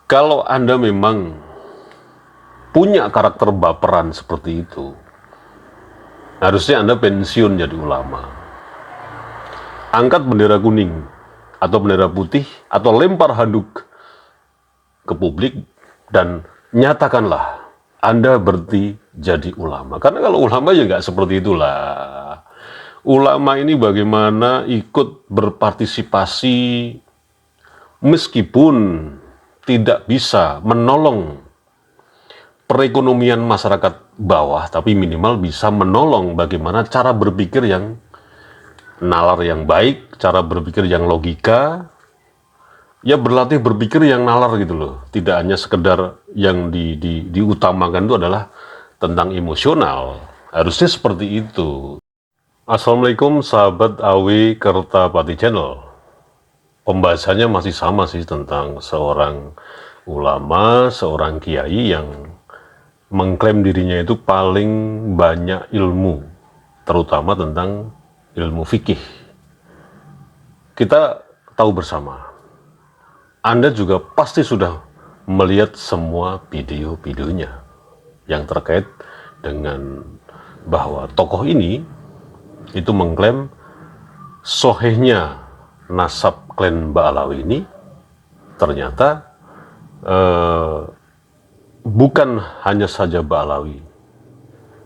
Kalau Anda memang punya karakter baperan seperti itu, harusnya Anda pensiun jadi ulama. Angkat bendera kuning atau bendera putih atau lempar handuk ke publik dan nyatakanlah Anda berhenti jadi ulama. Karena kalau ulama ya nggak seperti itulah. Ulama ini bagaimana ikut berpartisipasi meskipun tidak bisa menolong perekonomian masyarakat bawah, tapi minimal bisa menolong bagaimana cara berpikir yang nalar yang baik, cara berpikir yang logika, ya berlatih berpikir yang nalar gitu loh. Tidak hanya sekedar yang diutamakan itu adalah tentang emosional. Harusnya seperti itu. Assalamualaikum sahabat AW Kertapati Channel. Pembahasannya masih sama sih tentang seorang ulama, seorang kiai yang mengklaim dirinya itu paling banyak ilmu, terutama tentang ilmu fikih. Kita tahu bersama, Anda juga pasti sudah melihat semua video-videonya yang terkait dengan bahwa tokoh ini itu mengklaim sohehnya nasab klan Ba'alawi ini ternyata bukan hanya saja Ba'alawi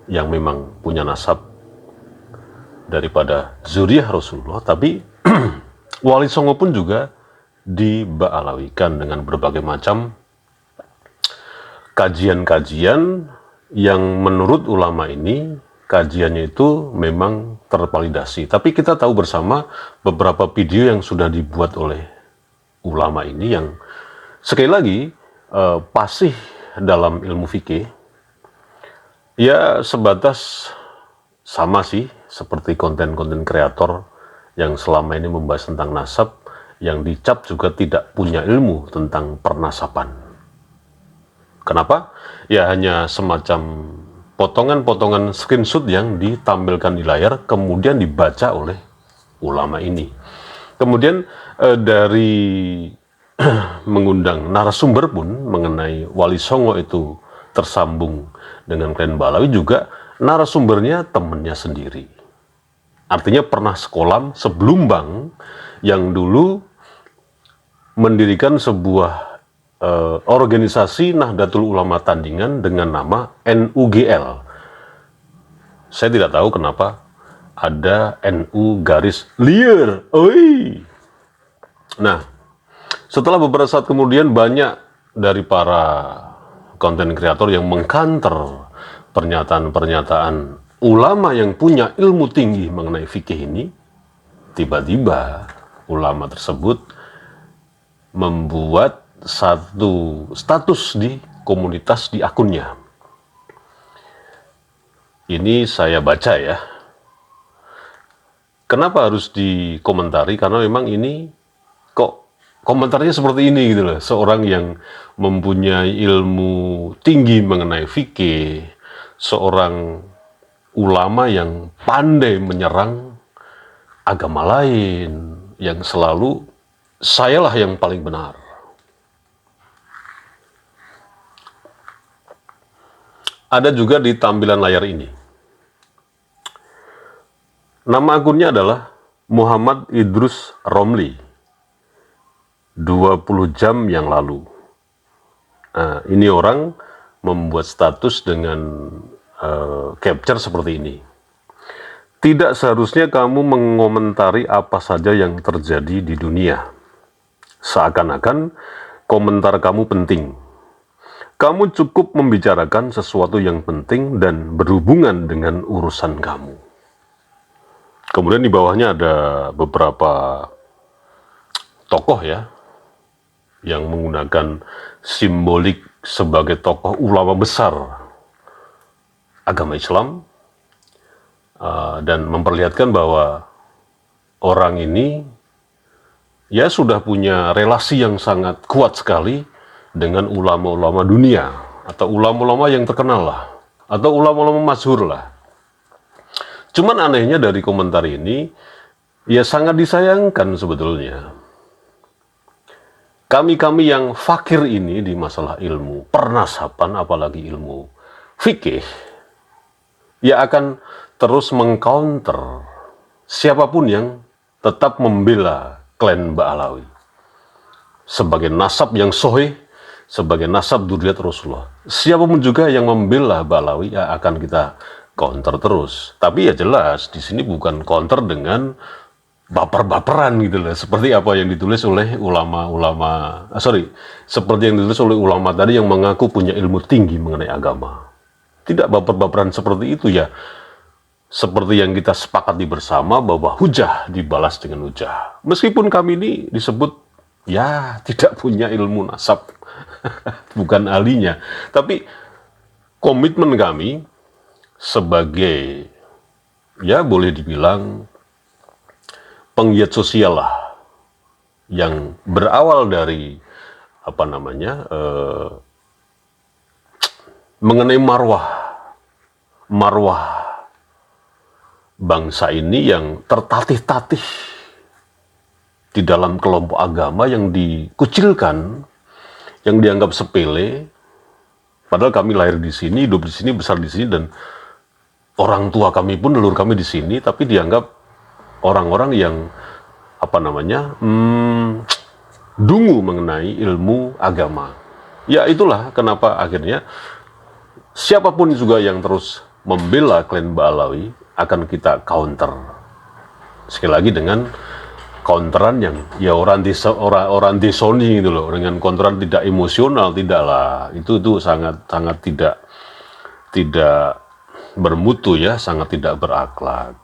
yang memang punya nasab daripada zuriyah Rasulullah, tapi Wali Songo pun juga diba'alawikan dengan berbagai macam kajian-kajian yang menurut ulama ini kajiannya itu memang tervalidasi. Tapi kita tahu bersama beberapa video yang sudah dibuat oleh ulama ini yang sekali lagi fasih dalam ilmu fikih, ya sebatas sama sih seperti konten-konten kreator yang selama ini membahas tentang nasab, yang dicap juga tidak punya ilmu tentang pernasaban. Kenapa? Ya hanya semacam potongan-potongan screenshot yang ditampilkan di layar kemudian dibaca oleh ulama ini. Kemudian dari mengundang narasumber pun mengenai Wali Songo itu tersambung dengan klan Ba'alawi juga narasumbernya temannya sendiri. Artinya pernah sekolah sebelum Bang yang dulu mendirikan sebuah organisasi Nahdlatul Ulama Tandingan dengan nama NUGL. Saya tidak tahu kenapa ada NU garis liar. Oi. Nah, setelah beberapa saat kemudian banyak dari para konten kreator yang mengkanter pernyataan-pernyataan ulama yang punya ilmu tinggi mengenai fikih ini, tiba-tiba ulama tersebut membuat satu status di komunitas di akunnya. Ini saya baca ya. Kenapa harus dikomentari? Karena memang ini kok komentarnya seperti ini gitu loh. Seorang yang mempunyai ilmu tinggi mengenai fikih, seorang ulama yang pandai menyerang agama lain, yang selalu sayalah yang paling benar. Ada juga di tampilan layar ini. Nama akunnya adalah Muhammad Idrus Romli. 20 jam yang lalu. Nah, ini orang membuat status dengan capture seperti ini. Tidak seharusnya kamu mengomentari apa saja yang terjadi di dunia. Seakan-akan komentar kamu penting. Kamu cukup membicarakan sesuatu yang penting dan berhubungan dengan urusan kamu. Kemudian di bawahnya ada beberapa tokoh ya, yang menggunakan simbolik sebagai tokoh ulama besar agama Islam, dan memperlihatkan bahwa orang ini ya sudah punya relasi yang sangat kuat sekali dengan ulama-ulama dunia, atau ulama-ulama yang terkenal lah, atau ulama-ulama masyhur lah. Cuman anehnya dari komentar ini, ya sangat disayangkan sebetulnya. kami-kami yang fakir ini di masalah ilmu, pernasaban apalagi ilmu fikih, ya akan terus mengcounter siapapun yang tetap membela klan Ba'alawi sebagai nasab yang sohih, sebagai nasab dzurriyyat Rasulullah. Siapapun juga yang membela Ba'alawi ya akan kita counter terus. Tapi ya jelas di sini bukan counter dengan baper-baperan gitu loh, seperti apa yang ditulis oleh seperti yang ditulis oleh ulama tadi yang mengaku punya ilmu tinggi mengenai agama. Tidak baper-baperan seperti itu ya. Seperti yang kita sepakati bersama bahwa hujah dibalas dengan hujah. Meskipun kami ini disebut ya tidak punya ilmu nasab, bukan ahlinya, tapi komitmen kami sebagai ya boleh dibilang penggiat sosial lah, yang berawal dari mengenai marwah bangsa ini yang tertatih-tatih di dalam kelompok agama yang dikucilkan, yang dianggap sepele, padahal kami lahir di sini, hidup di sini, besar di sini, dan orang tua kami pun, leluhur kami di sini, tapi dianggap orang-orang yang dungu mengenai ilmu agama. Ya itulah kenapa akhirnya siapapun juga yang terus membela klan Ba'alawi akan kita counter. Sekali lagi dengan counteran yang ya orang desoni gitu loh, dengan counteran tidak emosional, tidaklah. Itu sangat tidak bermutu ya, sangat tidak berakhlak.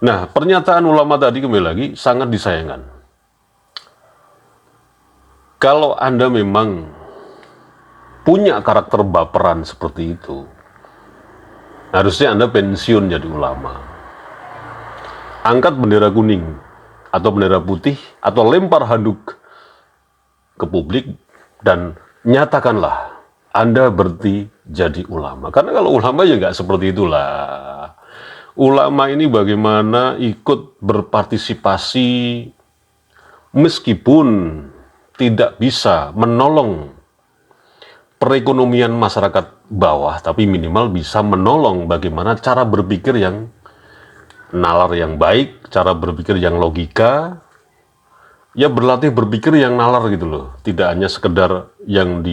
Nah, pernyataan ulama tadi kembali lagi sangat disayangkan. Kalau Anda memang punya karakter baperan seperti itu, harusnya Anda pensiun jadi ulama. Angkat bendera kuning atau bendera putih atau lempar handuk ke publik dan nyatakanlah Anda berhenti jadi ulama. Karena kalau ulama ya nggak seperti itulah. Ulama ini bagaimana ikut berpartisipasi meskipun tidak bisa menolong perekonomian masyarakat bawah, tapi minimal bisa menolong bagaimana cara berpikir yang nalar yang baik, cara berpikir yang logika, ya berlatih berpikir yang nalar gitu loh. Tidak hanya sekedar yang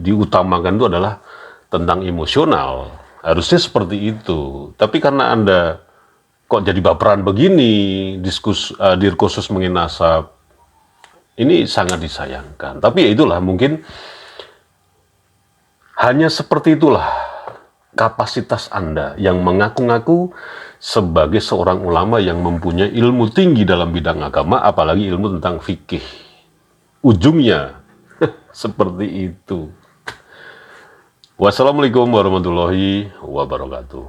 diutamakan itu adalah tentang emosional. Harusnya seperti itu. Tapi karena Anda kok jadi baperan begini, diskursus mengenai nasab, ini sangat disayangkan. Tapi ya itulah, mungkin hanya seperti itulah kapasitas Anda yang mengaku-ngaku sebagai seorang ulama yang mempunyai ilmu tinggi dalam bidang agama, apalagi ilmu tentang fikih. Ujungnya seperti itu. Wassalamualaikum warahmatullahi wabarakatuh.